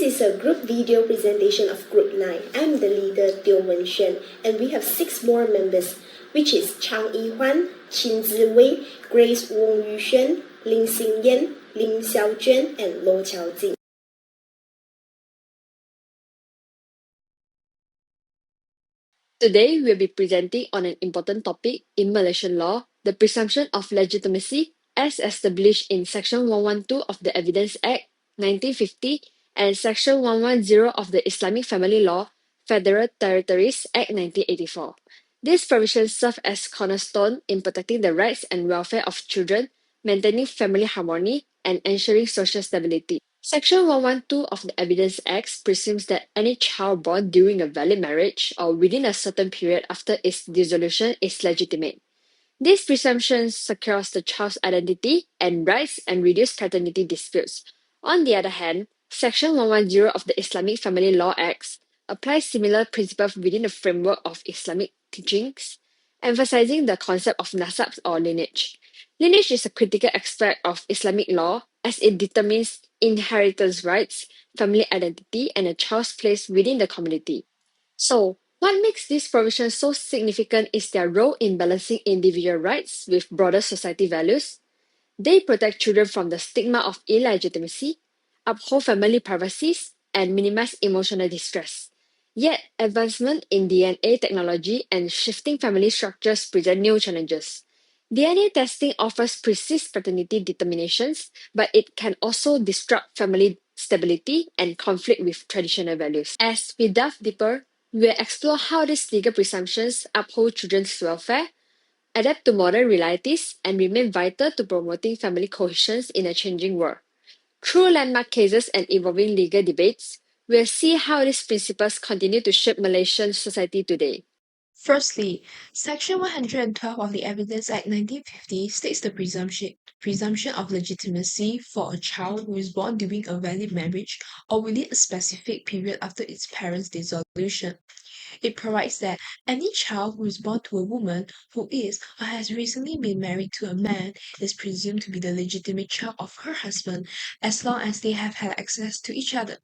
is a group video presentation of Group 9. I'm the leader, Teo Wenshen, and we have 6 more members, which is Chang Yi-Huan, Qin Ziwei, Grace Wong Yushen, Lin Xingyan, Lim Xiaojuan, and Lo Qiaojing. Today, we'll be presenting on an important topic in Malaysian law, the presumption of legitimacy as established in Section 112 of the Evidence Act 1950 and Section 110 of the Islamic Family Law, Federal Territories Act 1984. These provisions serve as cornerstone in protecting the rights and welfare of children, maintaining family harmony, and ensuring social stability. Section 112 of the Evidence Act presumes that any child born during a valid marriage or within a certain period after its dissolution is legitimate. This presumption secures the child's identity and rights and reduces paternity disputes. On the other hand, Section 110 of the Islamic Family Law Act applies similar principles within the framework of Islamic teachings, emphasizing the concept of nasab or lineage. Lineage is a critical aspect of Islamic law as it determines inheritance rights, family identity, and a child's place within the community. So, what makes these provisions so significant is their role in balancing individual rights with broader society values. They protect children from the stigma of illegitimacy, uphold family privacies, and minimize emotional distress. Yet, advancement in DNA technology and shifting family structures present new challenges. DNA testing offers precise paternity determinations, but it can also disrupt family stability and conflict with traditional values. As we delve deeper, we'll explore how these legal presumptions uphold children's welfare, adapt to modern realities, and remain vital to promoting family cohesion in a changing world. Through landmark cases and evolving legal debates, we'll see how these principles continue to shape Malaysian society today. Firstly, Section 112 of the Evidence Act 1950 states the presumption of legitimacy for a child who is born during a valid marriage or within a specific period after its parents' dissolution. It provides that any child who is born to a woman who is or has recently been married to a man is presumed to be the legitimate child of her husband as long as they have had access to each other.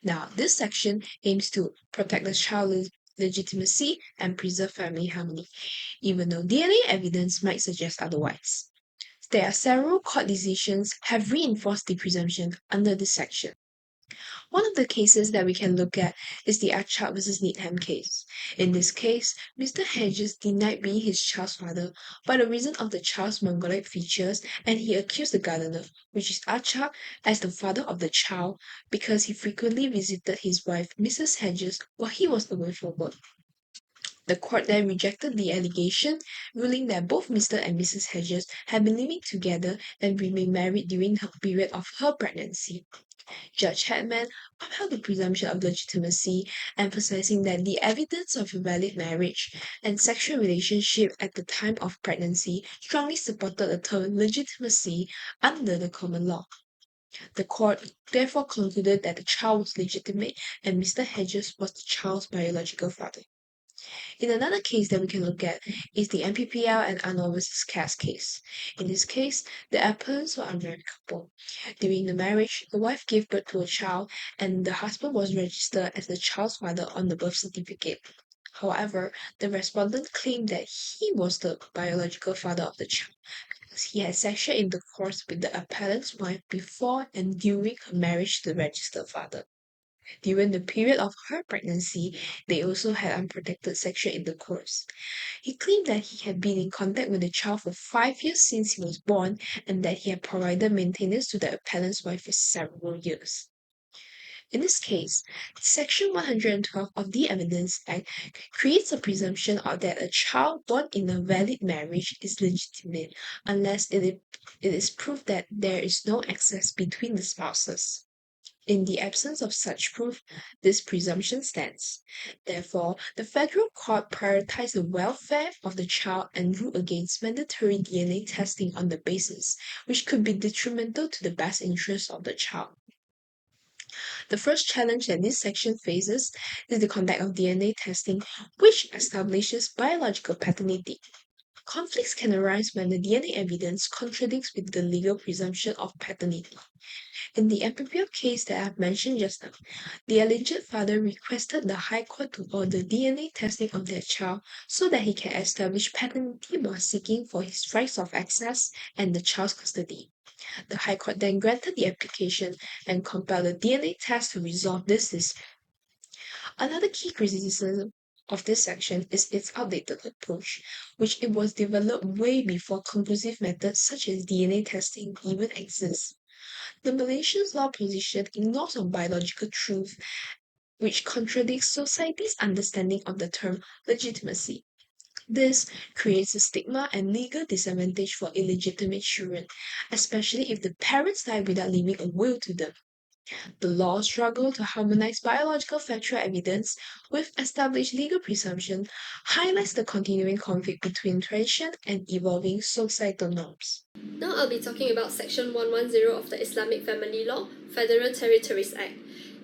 Now, this section aims to protect the child's legitimacy and preserve family harmony, even though DNA evidence might suggest otherwise. There are several court decisions have reinforced the presumption under this section. One of the cases that we can look at is the Achard versus Needham case. In this case, Mr. Hedges denied being his child's father by the reason of the child's Mongolic features, and he accused the gardener, which is Achard, as the father of the child because he frequently visited his wife, Mrs. Hedges, while he was away from work. The court then rejected the allegation, ruling that both Mr. and Mrs. Hedges had been living together and remained married during the period of her pregnancy. Judge Hedman upheld the presumption of legitimacy, emphasizing that the evidence of a valid marriage and sexual relationship at the time of pregnancy strongly supported the term legitimacy under the common law. The court therefore concluded that the child was legitimate and Mr. Hedges was the child's biological father. In another case that we can look at is the MPPL and Arnold vs. Cass case. In this case, the appellants were a married couple. During the marriage, the wife gave birth to a child and the husband was registered as the child's father on the birth certificate. However, the respondent claimed that he was the biological father of the child because he had sexual intercourse with the appellant's wife before and during her marriage to the registered father. During the period of her pregnancy, they also had unprotected sexual intercourse. He claimed that he had been in contact with the child for 5 years since he was born and that he had provided maintenance to the appellant's wife for several years. In this case, Section 112 of the Evidence Act creates a presumption that a child born in a valid marriage is legitimate unless it is proof that there is no access between the spouses. In the absence of such proof, this presumption stands. Therefore, the federal court prioritized the welfare of the child and ruled against mandatory DNA testing on the basis, which could be detrimental to the best interests of the child. The first challenge that this section faces is the conduct of DNA testing, which establishes biological paternity. Conflicts can arise when the DNA evidence contradicts with the legal presumption of paternity. In the Empipio case that I've mentioned just now, the alleged father requested the High Court to order DNA testing of their child so that he can establish paternity while seeking for his rights of access and the child's custody. The High Court then granted the application and compelled a DNA test to resolve this dispute. Another key criticism of this section is its outdated approach, which it was developed way before conclusive methods such as DNA testing even exist. The Malaysian law position ignores on biological truth, which contradicts society's understanding of the term legitimacy. This creates a stigma and legal disadvantage for illegitimate children, especially if the parents die without leaving a will to them. The law struggle to harmonize biological factual evidence with established legal presumption highlights the continuing conflict between tradition and evolving societal norms. Now I'll be talking about Section 110 of the Islamic Family Law, Federal Territories Act.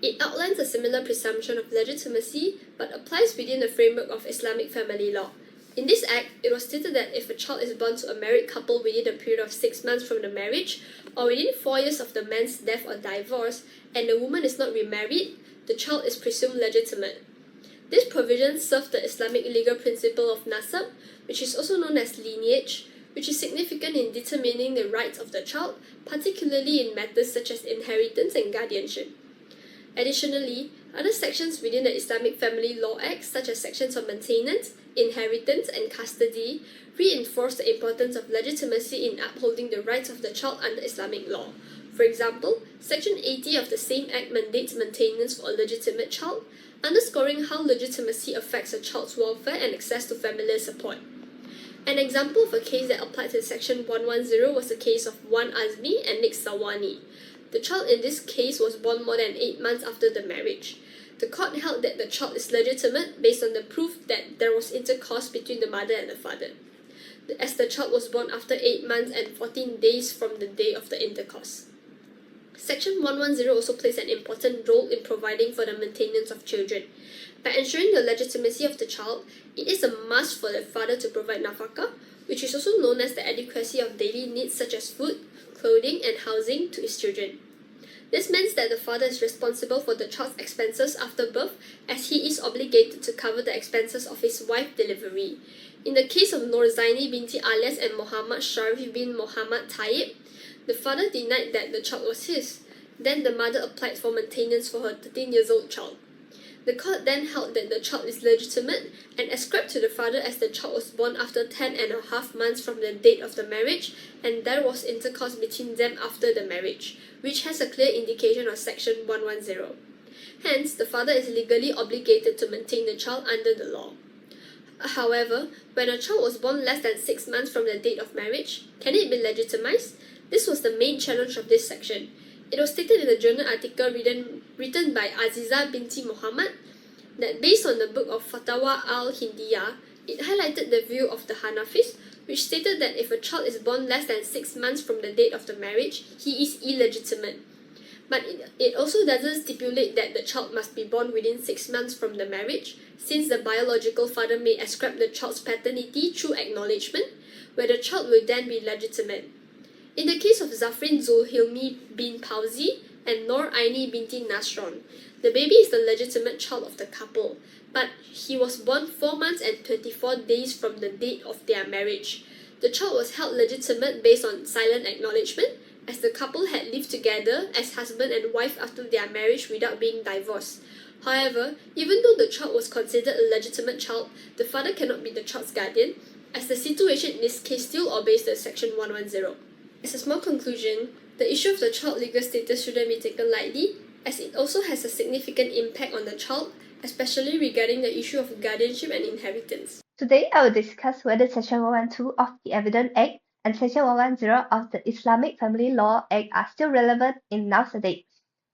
It outlines a similar presumption of legitimacy but applies within the framework of Islamic family law. In this act, it was stated that if a child is born to a married couple within a period of 6 months from the marriage, or within 4 years of the man's death or divorce, and the woman is not remarried, the child is presumed legitimate. This provision served the Islamic legal principle of nasab, which is also known as lineage, which is significant in determining the rights of the child, particularly in matters such as inheritance and guardianship. Additionally, other sections within the Islamic Family Law Act, such as sections on maintenance, inheritance, and custody, reinforce the importance of legitimacy in upholding the rights of the child under Islamic law. For example, Section 80 of the same Act mandates maintenance for a legitimate child, underscoring how legitimacy affects a child's welfare and access to familial support. An example of a case that applied to Section 110 was the case of Wan Azmi and Nik Sawani. The child in this case was born more than 8 months after the marriage. The court held that the child is legitimate based on the proof that there was intercourse between the mother and the father, as the child was born after 8 months and 14 days from the day of the intercourse. Section 110 also plays an important role in providing for the maintenance of children. By ensuring the legitimacy of the child, it is a must for the father to provide nafakah, which is also known as the adequacy of daily needs such as food, clothing, and housing to his children. This means that the father is responsible for the child's expenses after birth, as he is obligated to cover the expenses of his wife's delivery. In the case of Norzaini binti Alias and Muhammad Sharif bin Muhammad Taib, the father denied that the child was his. Then the mother applied for maintenance for her 13-year-old child. The court then held that the child is legitimate and ascribed to the father as the child was born after 10.5 months from the date of the marriage, and there was intercourse between them after the marriage, which has a clear indication of Section 110. Hence, the father is legally obligated to maintain the child under the law. However, when a child was born less than 6 months from the date of marriage, can it be legitimized? This was the main challenge of this section. It was stated in a journal article written by Aziza binti Muhammad that based on the book of Fatawa al-Hindiyah, it highlighted the view of the Hanafis, which stated that if a child is born less than 6 months from the date of the marriage, he is illegitimate. But it also doesn't stipulate that the child must be born within 6 months from the marriage, since the biological father may ascribe the child's paternity through acknowledgement, where the child will then be legitimate. In the case of Zafrin Zulhilmi bin Pauzi and Nor Aini binti Nasron, the baby is the legitimate child of the couple, but he was born 4 months and 24 days from the date of their marriage. The child was held legitimate based on silent acknowledgement, as the couple had lived together as husband and wife after their marriage without being divorced. However, even though the child was considered a legitimate child, the father cannot be the child's guardian, as the situation in this case still obeys the Section 110. As a small conclusion, the issue of the child legal status shouldn't be taken lightly, as it also has a significant impact on the child, especially regarding the issue of guardianship and inheritance. Today, I will discuss whether Section 112 of the Evidence Act and Section 110 of the Islamic Family Law Act are still relevant in nowadays,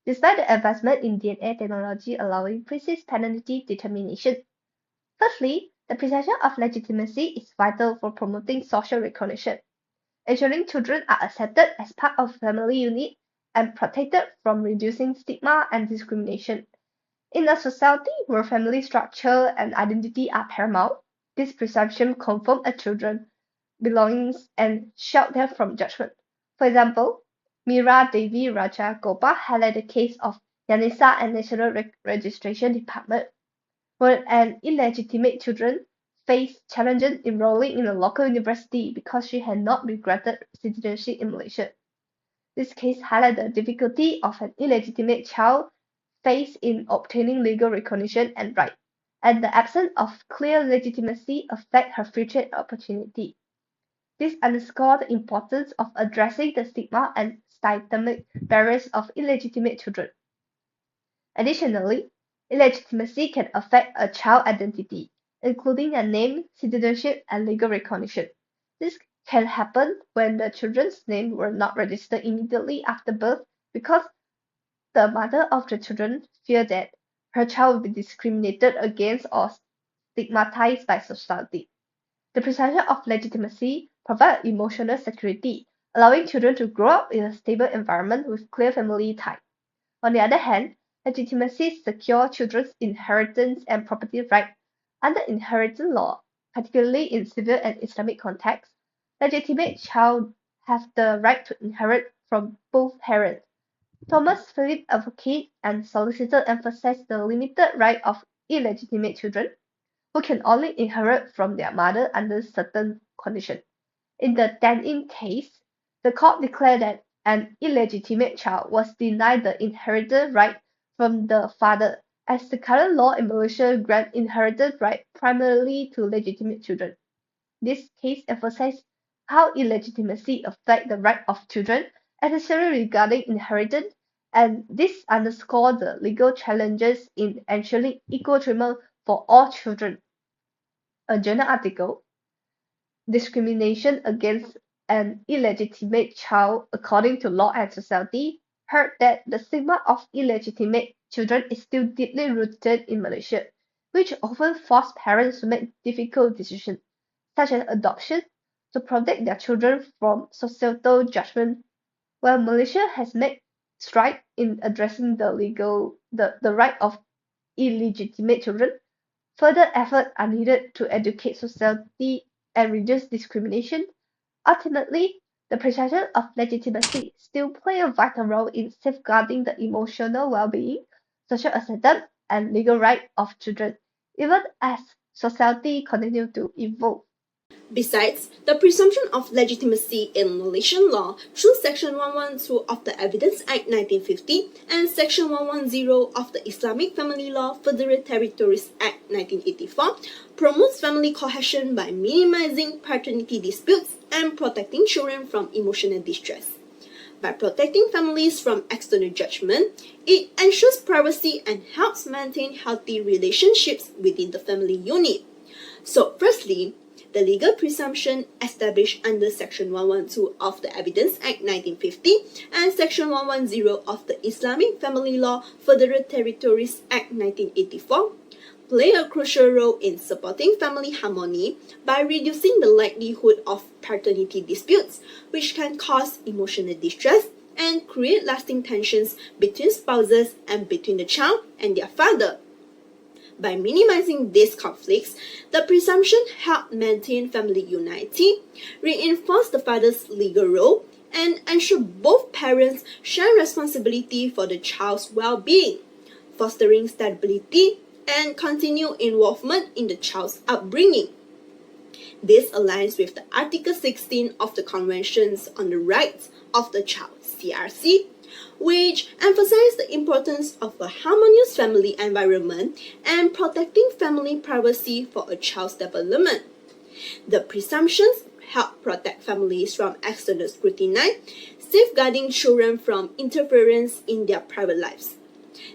despite the advancement in DNA technology allowing precise paternity determination. Firstly, the presumption of legitimacy is vital for promoting social recognition, ensuring children are accepted as part of a family unit and protected from reducing stigma and discrimination. In a society where family structure and identity are paramount, this presumption confirms a children's belongings and shields them from judgment. For example, Meera Devi Raja Gopal highlighted the case of Yanisa and National Registration Department, where an illegitimate children faced challenges enrolling in a local university because she had not been granted citizenship in Malaysia. This case highlighted the difficulty of an illegitimate child faced in obtaining legal recognition and rights, and the absence of clear legitimacy affect her future opportunity. This underscored the importance of addressing the stigma and systemic barriers of illegitimate children. Additionally, illegitimacy can affect a child's identity, including their name, citizenship, and legal recognition. This can happen when the children's names were not registered immediately after birth because the mother of the children feared that her child would be discriminated against or stigmatized by society. The presumption of legitimacy provides emotional security, allowing children to grow up in a stable environment with clear family ties. On the other hand, legitimacy secures children's inheritance and property rights. Under inheritance law, particularly in civil and Islamic contexts, legitimate child have the right to inherit from both parents. Thomas Philip advocates and solicitor emphasized the limited right of illegitimate children, who can only inherit from their mother under certain conditions. In the Dan-In case, the court declared that an illegitimate child was denied the inheritance right from the father, as the current law in Malaysia grants inheritance right primarily to legitimate children. This case emphasized how illegitimacy affects the right of children, especially regarding inheritance, and this underscores the legal challenges in ensuring equal treatment for all children. A journal article, Discrimination Against an Illegitimate Child According to Law and Society, heard that the stigma of illegitimate children is still deeply rooted in Malaysia, which often force parents to make difficult decisions, such as adoption, to protect their children from societal judgment. While Malaysia has made strides in addressing the right of illegitimate children, further efforts are needed to educate society and reduce discrimination. Ultimately, the presumption of legitimacy still play a vital role in safeguarding the emotional well-being, social acceptance, and legal rights of children, even as society continues to evolve. Besides, the presumption of legitimacy in Malaysian law through Section 112 of the Evidence Act 1950 and Section 110 of the Islamic Family Law Federal Territories Act 1984 promotes family cohesion by minimizing paternity disputes and protecting children from emotional distress. By protecting families from external judgment, it ensures privacy and helps maintain healthy relationships within the family unit. So, firstly, the legal presumption established under Section 112 of the Evidence Act 1950 and Section 110 of the Islamic Family Law Federal Territories Act 1984 play a crucial role in supporting family harmony by reducing the likelihood of paternity disputes, which can cause emotional distress and create lasting tensions between spouses and between the child and their father. By minimizing these conflicts, the presumption helps maintain family unity, reinforce the father's legal role, and ensure both parents share responsibility for the child's well-being, fostering stability and continued involvement in the child's upbringing. This aligns with the Article 16 of the Conventions on the Rights of the Child, CRC, which emphasizes the importance of a harmonious family environment and protecting family privacy for a child's development. The presumptions help protect families from external scrutiny, safeguarding children from interference in their private lives.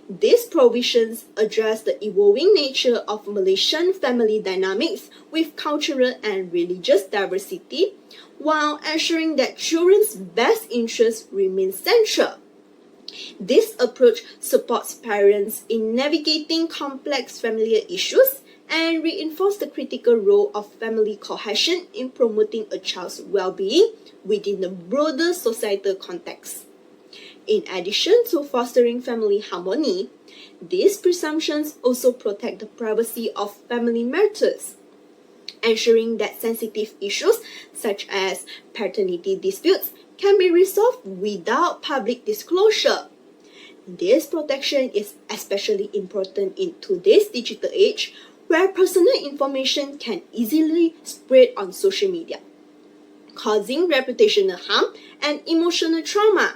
These provisions address the evolving nature of Malaysian family dynamics with cultural and religious diversity, while ensuring that children's best interests remain central. This approach supports parents in navigating complex familial issues and reinforces the critical role of family cohesion in promoting a child's well-being within the broader societal context. In addition to fostering family harmony, these presumptions also protect the privacy of family matters, ensuring that sensitive issues such as paternity disputes can be resolved without public disclosure. This protection is especially important in today's digital age, where personal information can easily spread on social media, causing reputational harm and emotional trauma.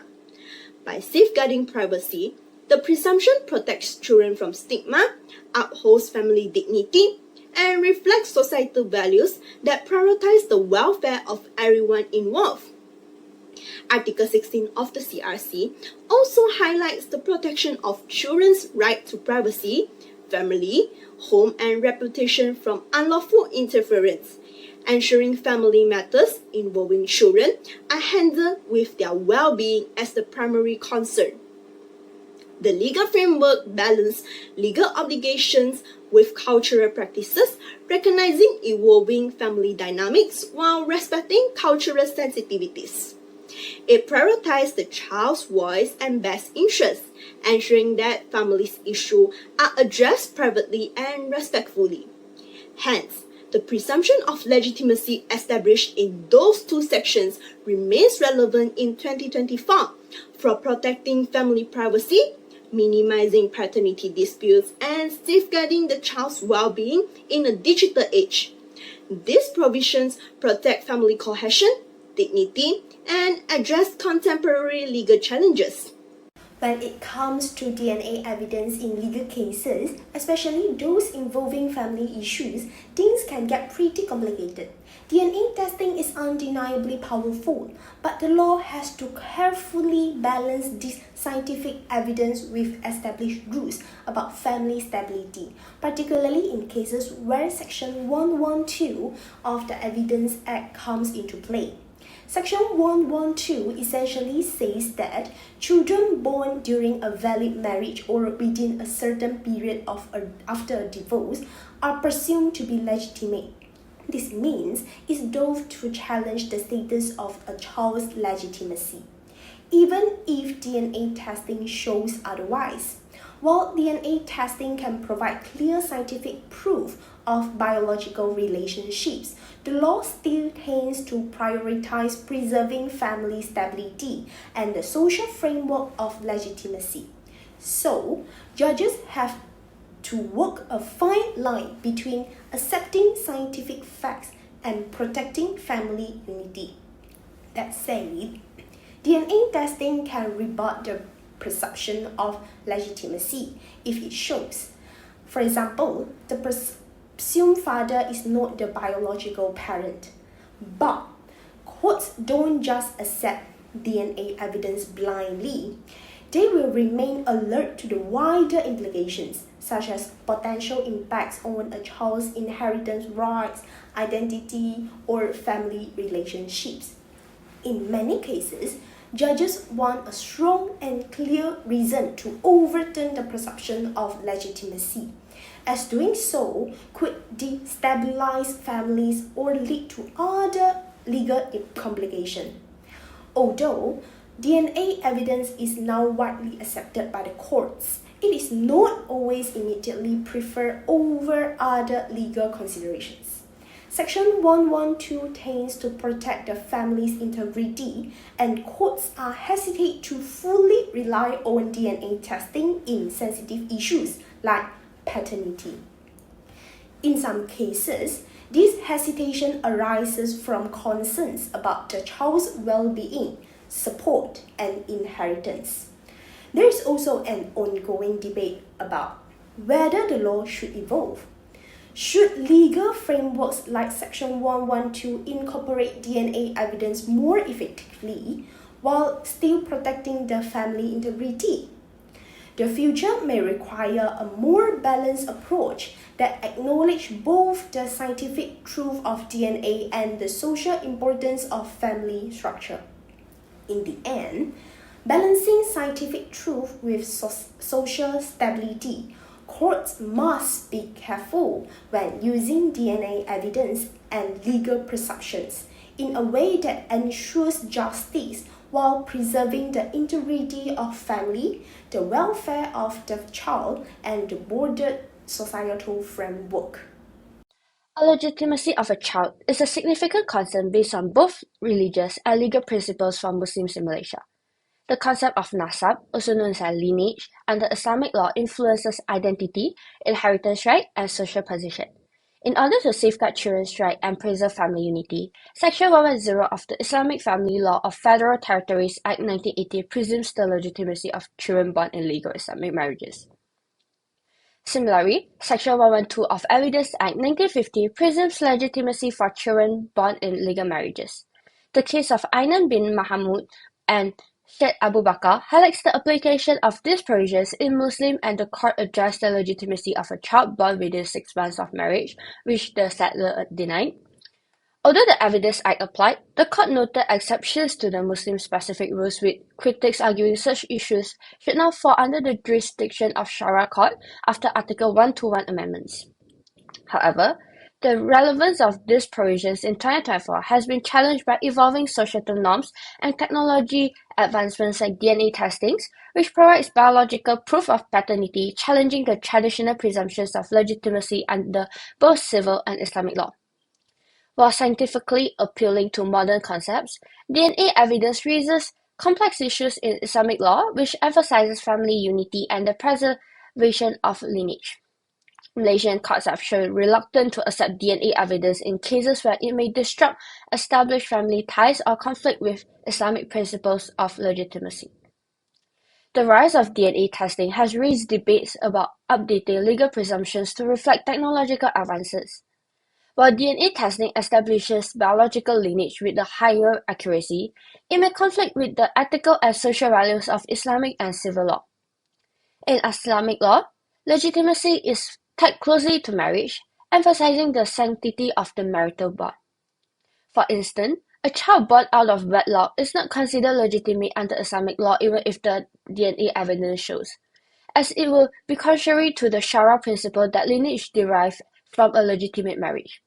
By safeguarding privacy, the presumption protects children from stigma, upholds family dignity, and reflects societal values that prioritize the welfare of everyone involved. Article 16 of the CRC also highlights the protection of children's right to privacy, family, home, and reputation from unlawful interference, ensuring family matters involving children are handled with their well-being as the primary concern. The legal framework balances legal obligations with cultural practices, recognizing evolving family dynamics while respecting cultural sensitivities. It prioritizes the child's voice and best interests, ensuring that families' issues are addressed privately and respectfully. Hence, the presumption of legitimacy established in those two sections remains relevant in 2024 for protecting family privacy, minimizing paternity disputes, and safeguarding the child's well-being in a digital age. These provisions protect family cohesion, dignity, and address contemporary legal challenges. When it comes to DNA evidence in legal cases, especially those involving family issues, things can get pretty complicated. DNA testing is undeniably powerful, but the law has to carefully balance this scientific evidence with established rules about family stability, particularly in cases where Section 112 of the Evidence Act comes into play. Section 112 essentially says that children born during a valid marriage or within a certain period after a divorce are presumed to be legitimate. This means it's doomed to challenge the status of a child's legitimacy, even if DNA testing shows otherwise. While DNA testing can provide clear scientific proof of biological relationships, the law still tends to prioritize preserving family stability and the social framework of legitimacy. So, judges have to walk a fine line between accepting scientific facts and protecting family unity. That said, DNA testing can rebut the presumption of legitimacy if it shows, for example, the presumed father is not the biological parent. But courts don't just accept DNA evidence blindly. They will remain alert to the wider implications, such as potential impacts on a child's inheritance rights, identity, or family relationships. In many cases, judges want a strong and clear reason to overturn the presumption of legitimacy, as doing so could destabilize families or lead to other legal complications. Although DNA evidence is now widely accepted by the courts, it is not always immediately preferred over other legal considerations. Section 112 tends to protect the family's integrity, and courts are hesitant to fully rely on DNA testing in sensitive issues like paternity. In some cases, this hesitation arises from concerns about the child's well-being, support, and inheritance. There is also an ongoing debate about whether the law should evolve. Should legal frameworks like Section 112 incorporate DNA evidence more effectively while still protecting the family integrity? The future may require a more balanced approach that acknowledges both the scientific truth of DNA and the social importance of family structure. In the end, balancing scientific truth with social stability, courts must be careful when using DNA evidence and legal presumptions in a way that ensures justice while preserving the integrity of family, the welfare of the child, and the broader societal framework. A legitimacy of a child is a significant concern based on both religious and legal principles for Muslims in Malaysia. The concept of nasab, also known as lineage, under Islamic law influences identity, inheritance right, and social position. In order to safeguard children's right and preserve family unity, Section 110 of the Islamic Family Law of Federal Territories Act 1980 presumes the legitimacy of children born in legal Islamic marriages. Similarly, Section 112 of Evidence Act 1950 presumes legitimacy for children born in legal marriages. The case of Ainan bin Mahmud and Syed Abu Bakr highlights the application of these provisions in Muslim, and the court addressed the legitimacy of a child born within 6 months of marriage, which the settler denied. Although the Evidence Act applied, the court noted exceptions to the Muslim-specific rules, with critics arguing such issues should now fall under the jurisdiction of Sharia Court after Article 121 amendments. However, the relevance of these provisions in 2024 has been challenged by evolving societal norms and technology advancements like DNA testings, which provides biological proof of paternity, challenging the traditional presumptions of legitimacy under both civil and Islamic law. While scientifically appealing to modern concepts, DNA evidence raises complex issues in Islamic law, which emphasizes family unity and the preservation of lineage. Malaysian courts have shown reluctant to accept DNA evidence in cases where it may disrupt established family ties or conflict with Islamic principles of legitimacy. The rise of DNA testing has raised debates about updating legal presumptions to reflect technological advances. While DNA testing establishes biological lineage with a higher accuracy, it may conflict with the ethical and social values of Islamic and civil law. In Islamic law, legitimacy is tied closely to marriage, emphasizing the sanctity of the marital bond. For instance, a child born out of wedlock is not considered legitimate under Islamic law even if the DNA evidence shows, as it will be contrary to the Sharia principle that lineage derives from a legitimate marriage.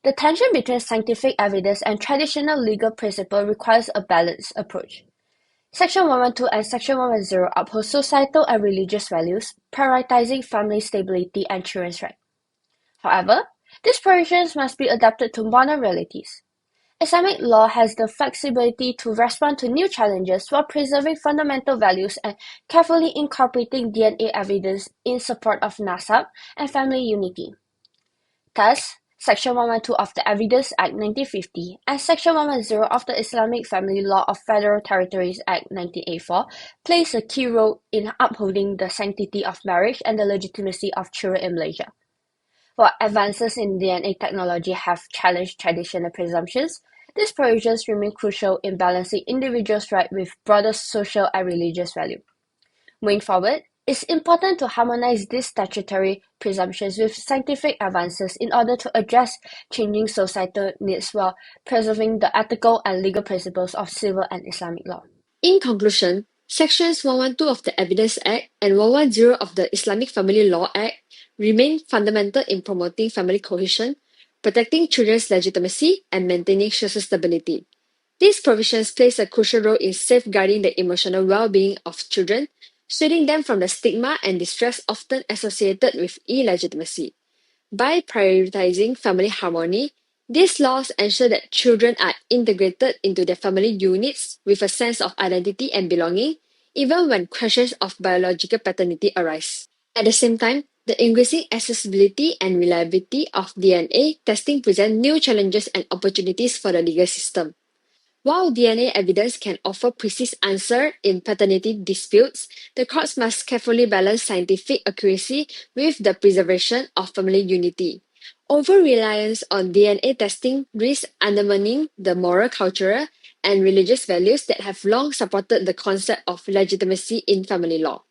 The tension between scientific evidence and traditional legal principle requires a balanced approach. Section 112 and Section 110 uphold societal and religious values, prioritizing family stability and children's rights. However, these provisions must be adapted to modern realities. Islamic law has the flexibility to respond to new challenges while preserving fundamental values and carefully incorporating DNA evidence in support of nasab and family unity. Thus, Section 112 of the Evidence Act 1950 and Section 110 of the Islamic Family Law of Federal Territories Act 1984 plays a key role in upholding the sanctity of marriage and the legitimacy of children in Malaysia. While advances in DNA technology have challenged traditional presumptions, these provisions remain crucial in balancing individuals' rights with broader social and religious value. Moving forward, it's important to harmonize these statutory presumptions with scientific advances in order to address changing societal needs while preserving the ethical and legal principles of civil and Islamic law. In conclusion, Sections 112 of the Evidence Act and 110 of the Islamic Family Law Act remain fundamental in promoting family cohesion, protecting children's legitimacy, and maintaining social stability. These provisions play a crucial role in safeguarding the emotional well-being of children, shielding them from the stigma and distress often associated with illegitimacy. By prioritizing family harmony, these laws ensure that children are integrated into their family units with a sense of identity and belonging, even when questions of biological paternity arise. At the same time, the increasing accessibility and reliability of DNA testing present new challenges and opportunities for the legal system. While DNA evidence can offer precise answers in paternity disputes, the courts must carefully balance scientific accuracy with the preservation of family unity. Over-reliance on DNA testing risks undermining the moral, cultural, and religious values that have long supported the concept of legitimacy in family law.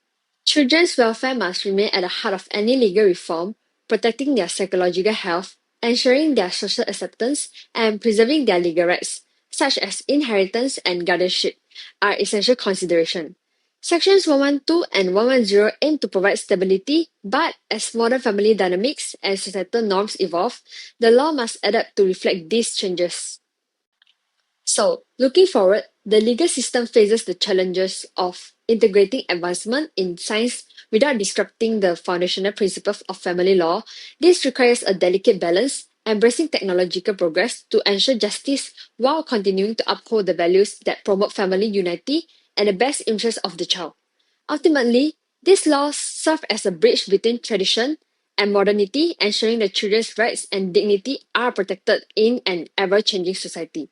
Children's welfare must remain at the heart of any legal reform, protecting their psychological health, ensuring their social acceptance, and preserving their legal rights, such as inheritance and guardianship, are essential considerations. Sections 112 and 110 aim to provide stability, but as modern family dynamics and societal norms evolve, the law must adapt to reflect these changes. So, looking forward, The legal system faces the challenges of integrating advancement in science without disrupting the foundational principles of family law. This requires a delicate balance, embracing technological progress to ensure justice while continuing to uphold the values that promote family unity and the best interests of the child. Ultimately, these laws serve as a bridge between tradition and modernity, ensuring that children's rights and dignity are protected in an ever changing society.